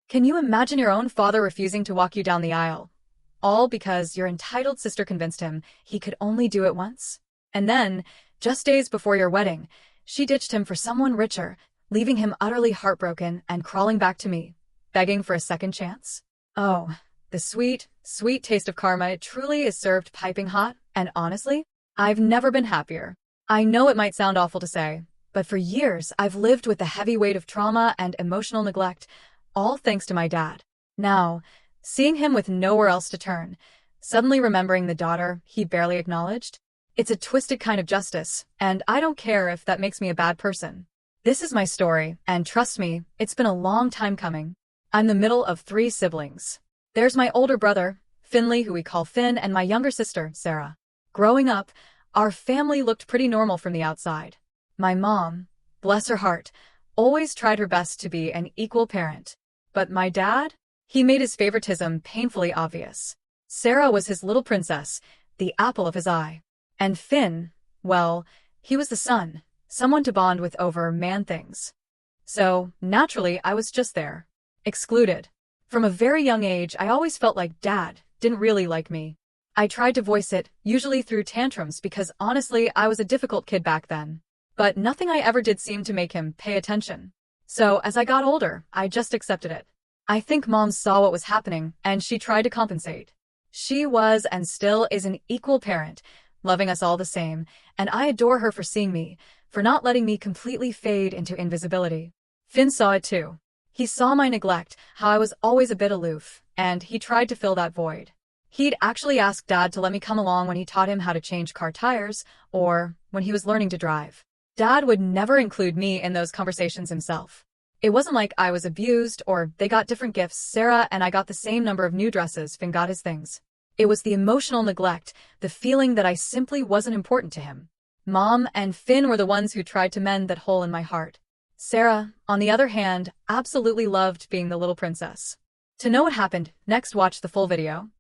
Can you imagine your own father refusing to walk you down the aisle? All because your entitled sister convinced him he could only do it once? And then, just days before your wedding, she ditched him for someone richer, leaving him utterly heartbroken and crawling back to me, begging for a second chance? Oh, the sweet, sweet taste of karma. It truly is served piping hot, and honestly, I've never been happier. I know it might sound awful to say, but for years I've lived with the heavy weight of trauma and emotional neglect, all thanks to my dad. Now, seeing him with nowhere else to turn, suddenly remembering the daughter he barely acknowledged, it's a twisted kind of justice, and I don't care if that makes me a bad person. This is my story, and trust me, it's been a long time coming. I'm the middle of 3 siblings. There's my older brother, Finley, who we call Finn, and my younger sister, Sarah. Growing up, our family looked pretty normal from the outside. My mom, bless her heart, always tried her best to be an equal parent. But my dad? He made his favoritism painfully obvious. Sarah was his little princess, the apple of his eye. And Finn, well, he was the son, someone to bond with over man things. So, naturally, I was just there. Excluded. From a very young age, I always felt like Dad didn't really like me. I tried to voice it, usually through tantrums, because honestly, I was a difficult kid back then. But nothing I ever did seemed to make him pay attention. So, as I got older, I just accepted it. I think Mom saw what was happening, and she tried to compensate. She was and still is an equal parent, loving us all the same, and I adore her for seeing me, for not letting me completely fade into invisibility. Finn saw it too. He saw my neglect, how I was always a bit aloof, and he tried to fill that void. He'd actually asked Dad to let me come along when he taught him how to change car tires, or when he was learning to drive. Dad would never include me in those conversations himself. It wasn't like I was abused or they got different gifts. Sarah and I got the same number of new dresses. Finn got his things. It was the emotional neglect, the feeling that I simply wasn't important to him. Mom and Finn were the ones who tried to mend that hole in my heart. Sarah, on the other hand, absolutely loved being the little princess. To know what happened, next watch the full video.